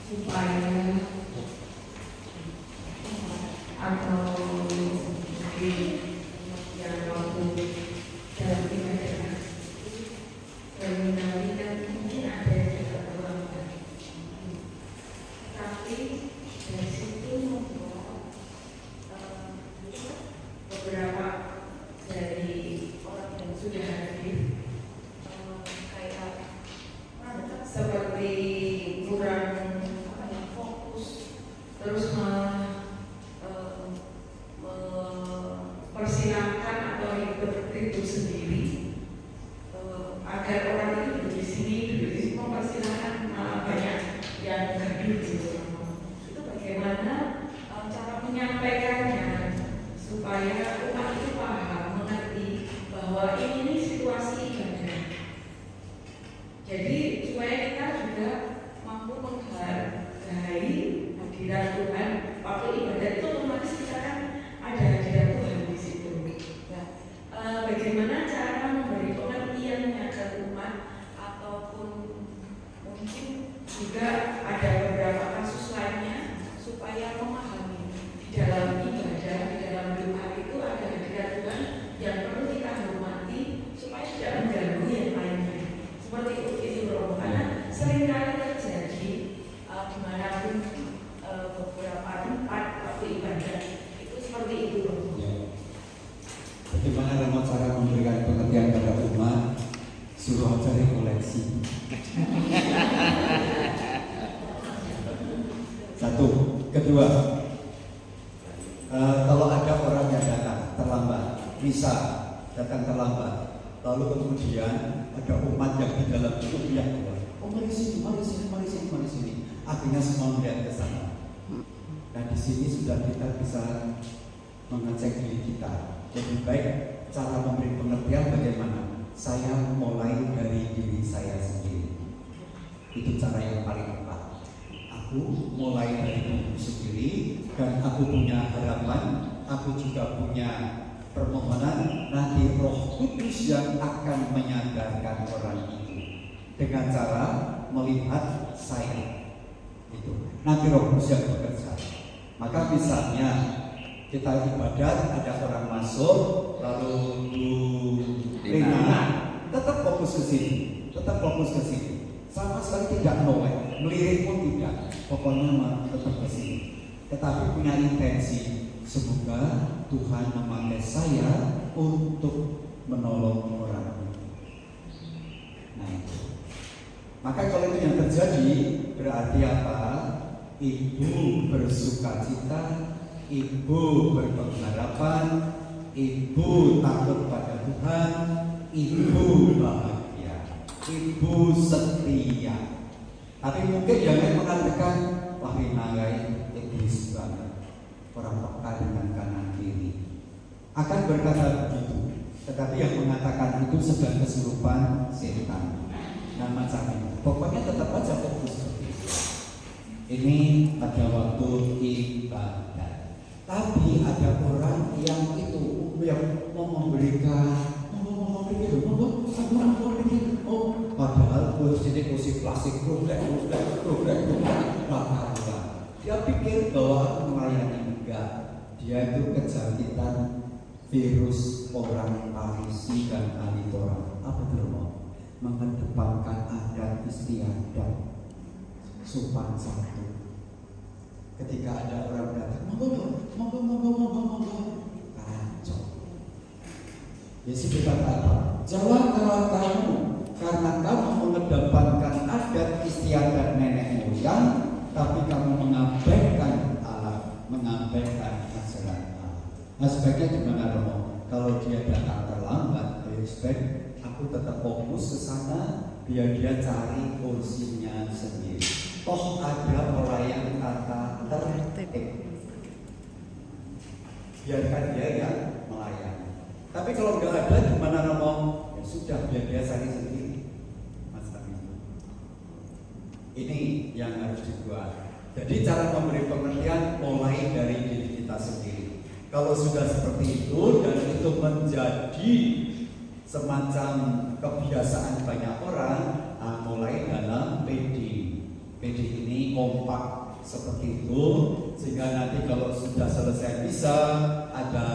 supaya atau di yang waktu dalam ibadah seringkali kan mungkin ada yang tidak terlambat, tapi dari situ membuat beberapa dari orang yang sudah hadir kayak seperti kurang fokus, terus mempersilahkan atau itu sendiri agar orang itu duduk di sini, mempersilahkan malah banyak yang hadir gitu. Itu bagaimana cara menyampaikannya supaya umat itu paham, mengerti bahwa ini situasi ibadah. Jadi supaya kita juga mampu menghargai hadirat Tuhan. Waktu ibadah itu otomatis kita kan ada hadirat Tuhan di situ. Nah, bagaimana cara memberi pengertiannya ke umat, ataupun mungkin juga ada beberapa kasus lainnya supaya memahami di dalam ibadah, di dalam doa itu ada hadirat Tuhan yang perlu kita hormati supaya tidak mengganggu yang lainnya. Seperti itu Romo, karena seringkali terjadi dimanapun beberapa tempat waktu ibadah itu seperti itu Romo. Ya. Bagaimana Romo cara memberikan pengertian pada umat? Suruh aja koleksi. Satu, kedua, kalau ada orang yang datang terlambat, bisa datang terlambat, lalu kemudian ada umat yang di dalam itu yang keluar, oh mari sini, mari sini, mari sini, mari sini, akhirnya semua melihat ke sana. Nah di sini sudah kita bisa mengecek diri kita. Jadi baik cara memberi pengertian bagaimana? Saya mulai dari diri saya sendiri. Itu cara yang paling tepat. Aku mulai dari diriku sendiri, dan aku punya harapan, aku juga punya permohonan nanti Roh Kudus yang akan menyadarkan orang itu dengan cara melihat saya. Itu nanti Roh Kudus yang bekerja. Maka misalnya kita ibadat, ada orang masuk, lalu Rina tetap fokus ke sini, tetap fokus ke sini, sama sekali tidak noleh, melirik pun tidak, pokoknya tetap ke sini. Tetapi punya intensi, semoga Tuhan memakai saya untuk menolong orang. Nah itu. Maka kalau itu yang terjadi, berarti apa? Ibu bersuka cita, ibu berpengharapan, ibu takut pada Tuhan, ibu bahagia, ibu setia. Tapi mungkin jangan mengatakan, wah Rinagai egois banget, orang peka dengan kanan kiri. Akan berkata begitu, tetapi yang mengatakan itu sedang kesurupan setan. Nah macam itu, pokoknya tetap aja fokus. Ini pada waktu ibadah. Tapi ada orang yang itu yang mau memberikan, padahal kursi plastik program. Dia pikir bahwa aku melayani, enggak. Dia itu kejahitan virus orang Parisi dan Alitora. Apa itu mau? Mengedepankan adat istiadat, sopan santun. Ketika ada orang datang, monggo, kacau. Yesus berkata apa? Celakalah kamu, karena kamu mengedepankan adat istiadat nenek moyang, tapi kamu mengabaikan Allah, mengabaikan ajaran Allah. Nah sebaiknya gimana Romo? Kalau dia datang terlambat, baik, aku tetap fokus ke sana, biar dia cari kursinya sendiri. Toh ada pelayan kata tertib, biarkan dia yang melayani. Tapi kalau nggak ada, gimana Romo? Ya sudah, biar dia cari sendiri. Mas Amin. Ini yang harus dibuat. Jadi cara memberi pengertian mulai dari diri kita sendiri. Kalau sudah seperti itu dan itu menjadi semacam kebiasaan banyak orang, mulai dalam PD ini kompak seperti itu, sehingga nanti kalau sudah selesai misa ada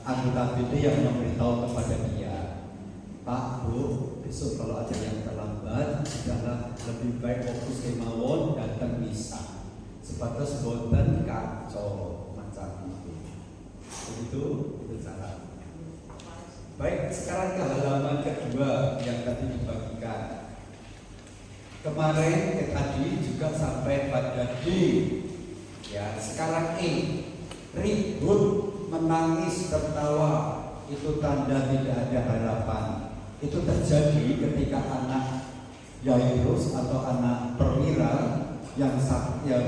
anggota BD yang memberitahu kepada dia, Pak, Bu, besok kalau ada yang terlambat, sudahlah lebih baik fokus kemawon datang misa. Sebatas boten kacau macam itu. Begitu itu cara. Baik, sekarang ke halaman kedua yang tadi dibagikan. Kemarin tadi juga sampai pada D, ya. Sekarang E, ribut, menangis, tertawa, itu tanda tidak ada harapan. Itu terjadi ketika anak Yairus atau anak perwira yang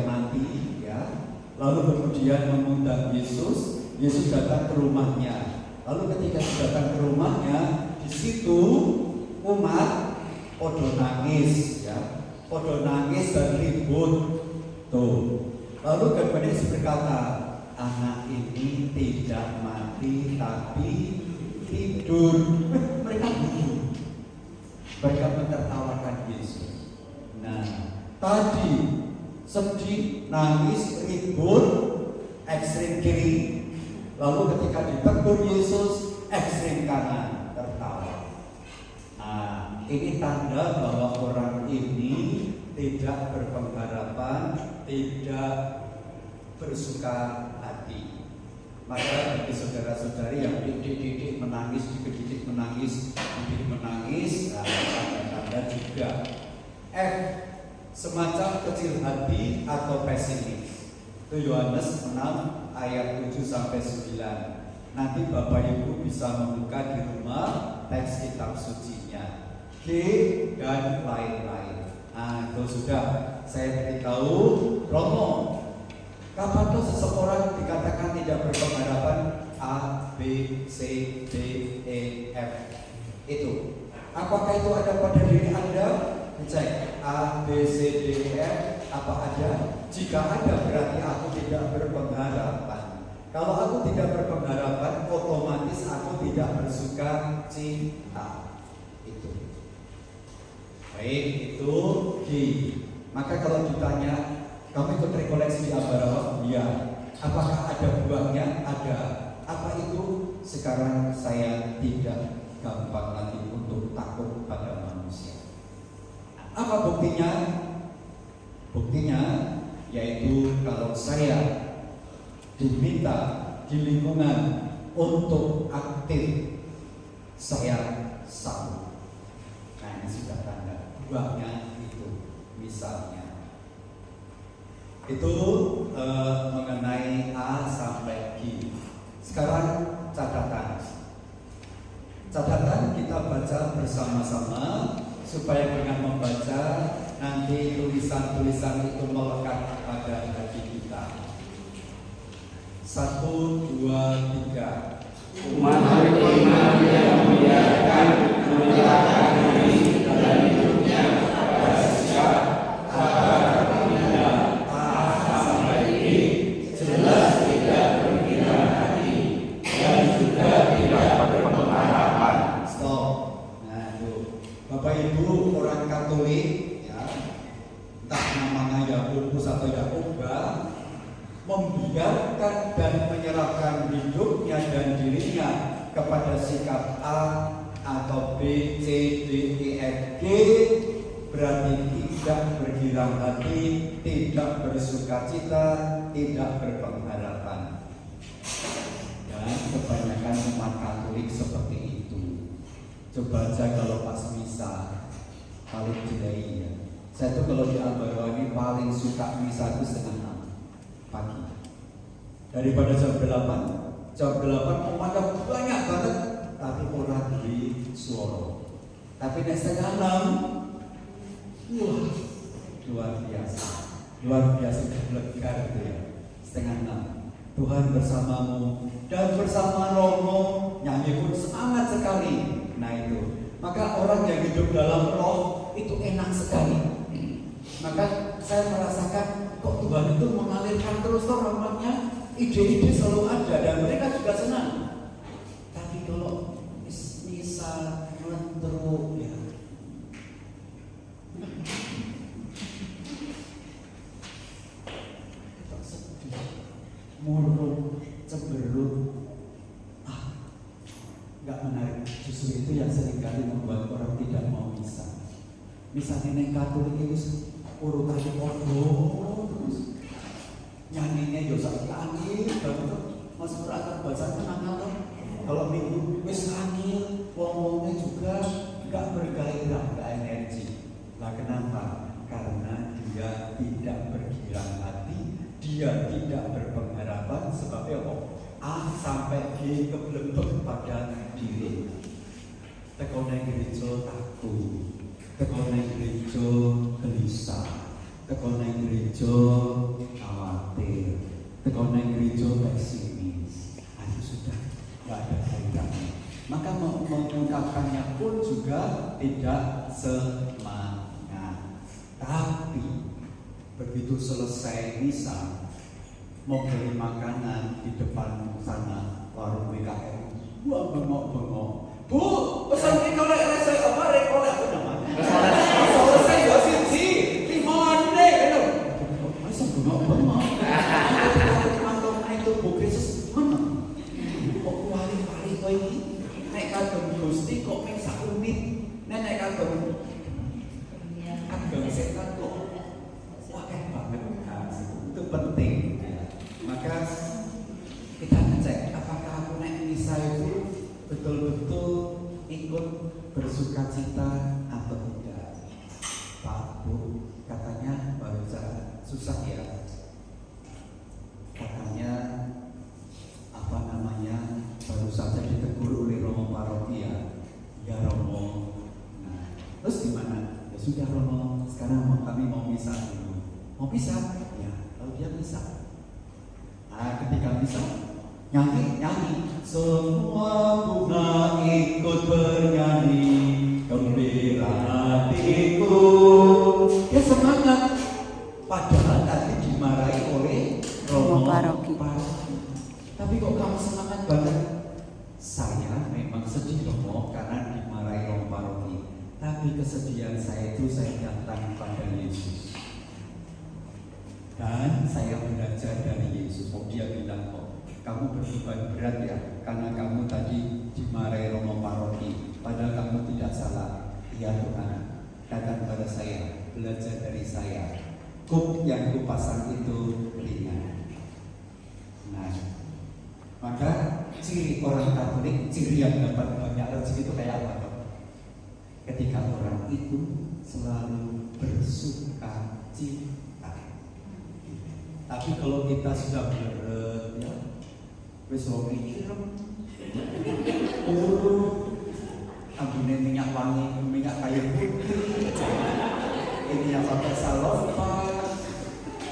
mati, ya. Lalu kemudian mengundang Yesus. Yesus datang ke rumahnya. Lalu ketika datang ke rumahnya, di situ umat podo nangis, ya, podo nangis dan ribut. Tuh. Lalu kemudian Yesus berkata, anak ini tidak mati tapi tidur. Mereka tidur. Mereka menertawakan Yesus. Nah, tadi sedih, nangis, ribut, ekstrim kiri. Lalu ketika ditegur Yesus, ekstrim kanan, tertawa. Nah, ini tanda bahwa orang ini tidak berpengharapan, tidak bersuka hati. Maka bagi saudara-saudari yang didik menangis, didik menangis, didik menangis, nah, tanda-tanda juga. F, semacam kecil hati atau pesimis. Itu Yohanes 6 ayat 7 sampai 9. Nanti Bapak Ibu bisa membuka di rumah teks kitab sucinya. G dan lain-lain. Nah, itu sudah saya beritahu. Romo, kapan tuh seseorang dikatakan tidak berpengharapan? A, B, C, D, E, F. Itu. Apakah itu ada pada diri Anda? Cek A, B, C, D, E, F. Apa ada? Jika ada berarti aku tidak berpengharapan. Kalau aku tidak berpengharapan, otomatis aku tidak bersuka cita. Itu. Baik, itu G. Maka kalau ditanya, kamu ikut rekoleksi di Ambarawa? Iya. Apakah ada buahnya? Ada. Apa itu? Sekarang saya tidak gampang lagi untuk takut pada manusia. Apa buktinya? Buktinya yaitu kalau saya diminta di lingkungan untuk aktif, saya sanggup. Nah, ini sudah tanda buahnya itu. Misalnya itu mengenai A sampai G. Sekarang catatan kita baca bersama-sama supaya dengan membaca nanti tulisan-tulisan itu melekat pada hati kita. 1, 2, 3. Umat beriman yang membiarkan menyerahkan diri dalam hidupnya pada sikap sabar tidak A sampai I, jelas tidak berkira hati dan juga tidak berpengharapan. Stop. Nah, itu Bapak Ibu orang Katolik, ya, entah namanya Yakobus atau Yakobus, membiarkan dan menyerahkan hidupnya dan dirinya kepada sikap A atau B, C, D, E, F, G, berarti tidak bergirang hati, tidak bersuka cita, tidak berpengharapan. Dan kebanyakan umat Katolik seperti itu. Coba aja kalau pas misa paling jelek ya. Saya tuh kalau di Ambarawa ini paling suka misa itu setengah 6 pagi. Daripada jam 8 umatnya banyak banget, tapi orang di suara. Tapi di setengah 6, wah, luar biasa gelegar itu ya. Setengah 6, Tuhan bersamamu dan bersama Romo, nyanyi pun semangat sekali. Nah itu, maka orang yang hidup dalam roh itu enak sekali. Maka saya merasakan kok Tuhan itu mengalirkan terus rahmatnya, ide-ide selalu ada dan mereka juga senang. Tapi kalau misa menteruk ya, murung, cemberut, nggak menarik. Justru itu yang seringkali membuat orang tidak mau misa. Misalnya yang Katolik itu urutannya terus nyanyinya Yosa angin, Mas Pur akan baca kenangan. Kalau minggu wis angin, wong-wongnya juga nggak bergairah, nggak energi. Lah kenapa? Karena dia tidak bergirang hati, dia tidak berpengharapan. Sebabnya apa? A sampai G keblebek pada diri. Tekone gereja takut, tekone gereja gelisah, tekone gereja khawatir, tekone gereja pesimis. Itu sudah nggak ada kaitannya. Maka mengungkapkannya pun juga tidak semangat. Tapi begitu selesai misa, mau beli makanan di depan sana warung BKM, gua bengok-bengok, Bu, pesan rekolek saya apa rekolek apa namanya? Selesai ya sih, limoan deh, kan? Masa bengok-bengok? Kalau itu Bu Kristus mana? Kok wali-wali kau ini naik kagum Gusti kok main sakumit, naik kagum setan kok wah banget. Itu penting. Maka kita ngecek apakah aku naik misa itu betul-betul ikut bersuka cita atau tidak. Pak Bu katanya baru saja susah ya. Katanya apa namanya baru saja ditegur oleh Romo Paroki ya Romo. Nah terus gimana? Ya sudah Romo, sekarang kami mau misa dulu. Mau misa? Ya lalu dia misa. Nah, ketika bisa nyanyi, semua bunga ikut bernyanyi, gembira hatiku. Ya semangat. Padahal tadi dimarahi oleh Romo Paroki. Tapi kok kamu semangat banget? Saya memang sedih Romo karena dimarahi Romo Paroki. Tapi kesedihan saya itu saya datang pada Yesus. Dan saya belajar dari Yesus. Dia bilang kok, kamu berbeban berat ya, karena kamu tadi dimarahi Romo Paroki. Padahal kamu tidak salah. Iya Tuhan, datang pada saya, belajar dari saya. Kuk yang kupasang itu ringan. Nah, maka ciri orang Katolik, ciri yang dapat banyak rezeki itu kayak apa? Ketika orang itu selalu bersuka cita. Tapi kalau kita sudah berat ya, wis wong ireng, ambune minyak wangi, minyak kayu putih, ini yang pakai salova,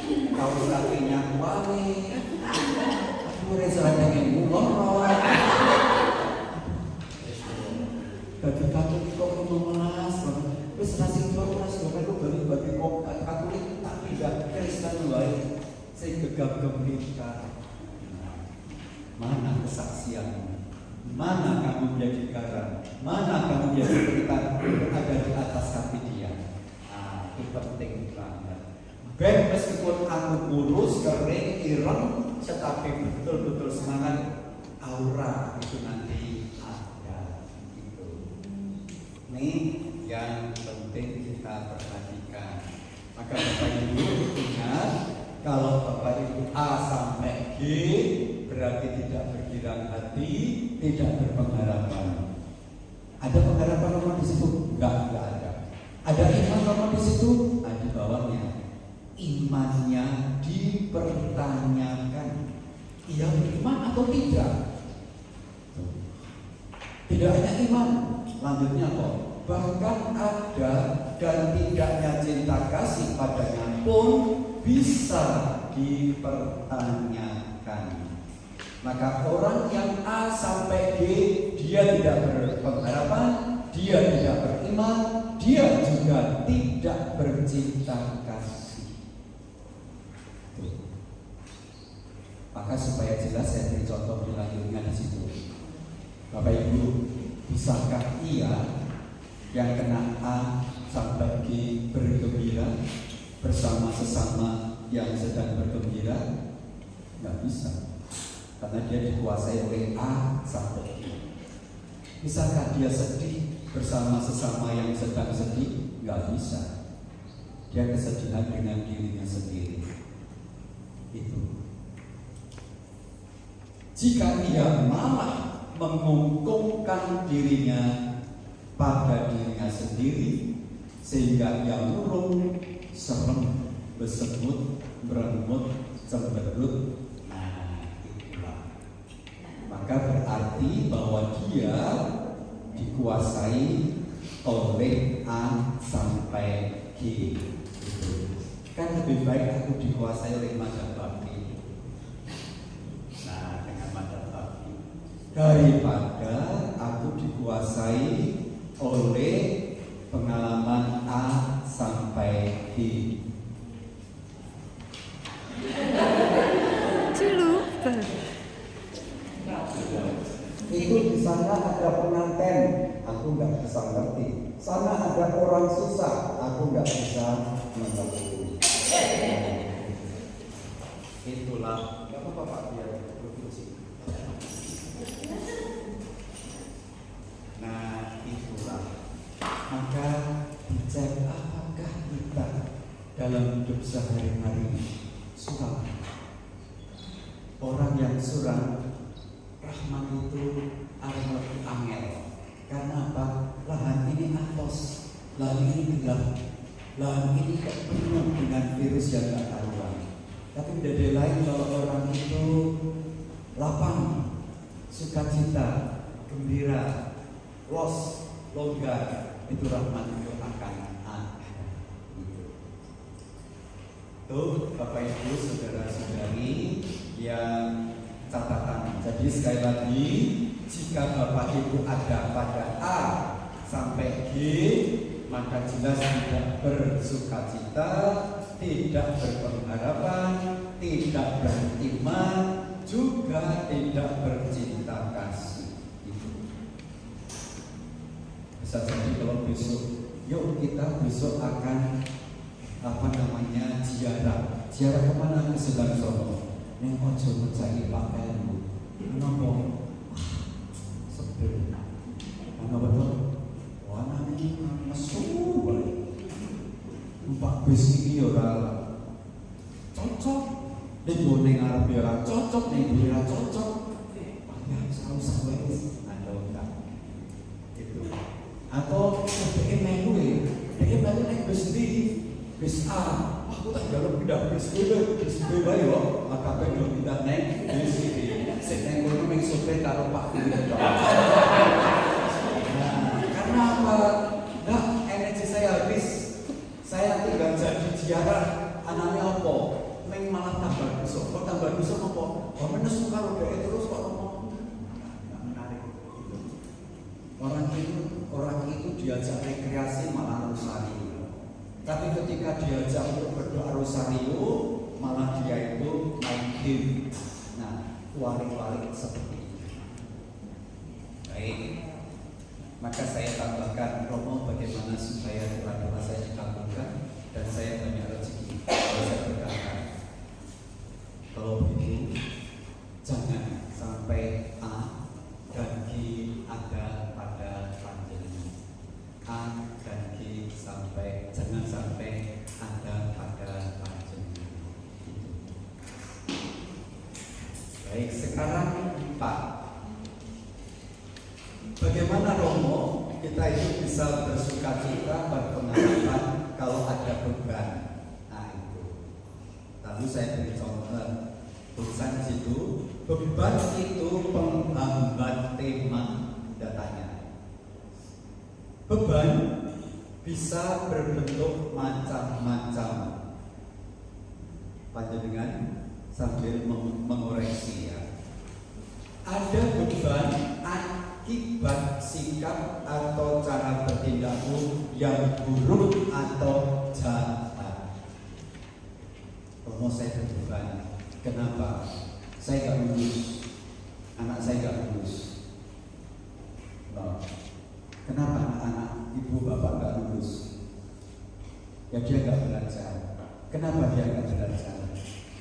kaos kakinya wangi, restoran yang murah. Bagi Katolik kok memelas, wis nasi memelas, kalau bagi Katolik tak tidak Kristen lain. Saya gegap gempita. Mana kesaksianmu? Mana kamu menjadi garam? Mana kamu menjadi berita ada di atas kaki dia? Itu penting banget. Ben meskipun aku kurus, kering, ireng, tetapi betul-betul semangat, aura itu nanti ada. Gitu. Ini yang penting kita perhatikan. Maka Bapak Ibu ingat, kalau Bapak Ibu A sampai G berarti tidak bergirang hati, tidak berpengharapan. Ada pengharapan Romo di situ? Enggak ada. Ada iman Romo di situ? Di bawahnya. Imannya dipertanyakan. Ia beriman atau tidak? Tidak hanya iman, lanjutnya kok. Bahkan ada dan tidaknya cinta kasih padanya pun bisa dipertanyakan. Maka orang yang A sampai G, dia tidak berpengharapan, dia tidak beriman, dia juga tidak bercinta kasih. Maka supaya jelas saya beri contoh selanjutnya di situ. Bapak Ibu, bisakah ia yang kena A sampai G bergembira bersama sesama yang sedang bergembira? Nggak bisa, karena dia dikuasai oleh A sampai D. Misalkan dia sedih bersama sesama yang sedang sedih, nggak bisa. Dia kesedihan dengan dirinya sendiri. Itu. Jika dia malah mengungkungkan dirinya pada dirinya sendiri, sehingga ia murung, serem, bersemut, beremut, cemberut, nah itulah. Maka berarti bahwa dia dikuasai oleh A sampai G. Kan lebih baik aku dikuasai oleh mazhab Babri. Nah, dengan mazhab Babri, daripada aku dikuasai oleh pengalaman A sampai G. Itu di sana ada pengantin, aku nggak bisa ngerti. Sana ada orang susah, aku nggak bisa mengerti. Itulah, nggak apa-apa Pak, biar provinsi. Nah, itulah. Maka dicek apakah kita dalam hidup sehari-hari suram. Orang yang suram, Rahman itu adalah angel. Karena apa? Lahan ini atos, lahan ini gelap, lahan ini penuh dengan virus yang tak karuan. Tapi beda lain kalau orang itu lapang, sukacita, gembira, los, longgar, itu Rahman itu akan ada. Tuh Bapak Ibu saudara-saudari yang catatan. Jadi sekali lagi, jika Bapak Ibu ada pada A sampai G, maka jelas tidak bersukacita, tidak berpengharapan, tidak beriman, juga tidak bercinta kasih. Itu. Bisa jadi kalau besok, yuk kita besok akan ziarah. Ziarah kemana? Ke Selang Sono. Yang ojo mencari pakaianmu. Kenapa? Sebel. Mana betul? Warna ini mesum balik. Numpak bis ini ora cocok. Ning gone ngarep ora cocok, ning gone ora cocok. Ya salah wis. Ada enggak? Itu. Atau dhek melu ning bis ndi? Bis A. Aku tak jalan pindah bis B bae yo. Maka pengen pindah ning bis iki. Sing nang kono mung sopir karo Pak Guru. Karena apa? Nah, energi saya habis. Saya tinggal jadi ziarah. Anaknya apa? Meng malah tambah besok. Kok tambah besok apa? Oh menesu karo dhek terus kok ngomong. Enggak menarik. Orang itu diajak rekreasi malah rusari. Tapi ketika diajak untuk berdoa rosario, malah dia itu main game. Nah, warik-warik seperti itu. Baik, maka saya tambahkan Romo bagaimana supaya doa-doa saya dikabulkan dan saya banyak rezeki. Saya berkata, kalau begitu jangan sampai A dan G ada pada panjenengan. A dan G jangan sampai ada pada panjenengan. Baik, sekarang Pak, bagaimana Romo kita itu bisa bersukacita berpengalaman kalau ada beban? Nah itu. Lalu saya beri contoh tulisan di situ, beban itu penghambat tema datanya. Beban bisa berbentuk macam-macam. Panjenengan sambil mengoreksi ya. Ada beban akibat sikap atau cara bertindakmu yang buruk atau jahat. Kalau saya berbeban, kenapa? Saya gak lulus, anak saya gak lulus. Kenapa anak-anak ibu bapak gak lulus? Ya dia gak belajar. Kenapa dia gak belajar?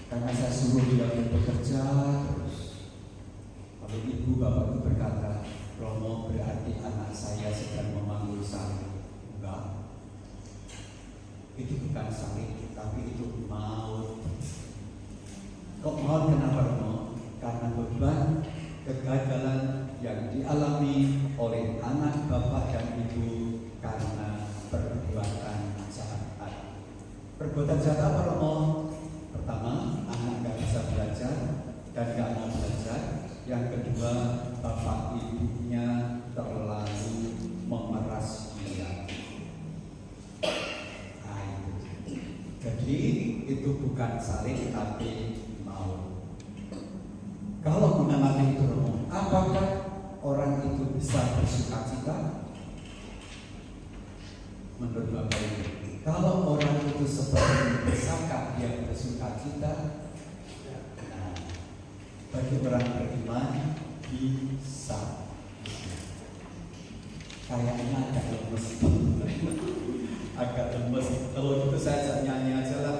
karena saya suruh dia untuk bekerja terus. Lalu ibu bapak itu berkata, Romo berarti anak saya sedang memanggul salib. Enggak, itu bukan salib, tapi itu maut. Kok maut kenapa Romo? Karena beban kegagalan yang dialami oleh anak bapak dan ibu karena perbuatan jahat. Perbuatan jahat apa Romo? Pertama, anak gak bisa belajar dan gak mau belajar. Yang kedua, bapak ibunya terlalu memeras dia. Nah, itu. Jadi itu bukan salib tapi maut. Kalau mengamati itu Romo, apakah orang itu bisa bersukacita? Menurut Bapak ini, kalau orang itu seperti bersangka dia bersukacita, nah, bagi orang beriman bisa. Kayaknya agak lemes. Agak lemes. Kalau gitu saya nyanyi aja lah.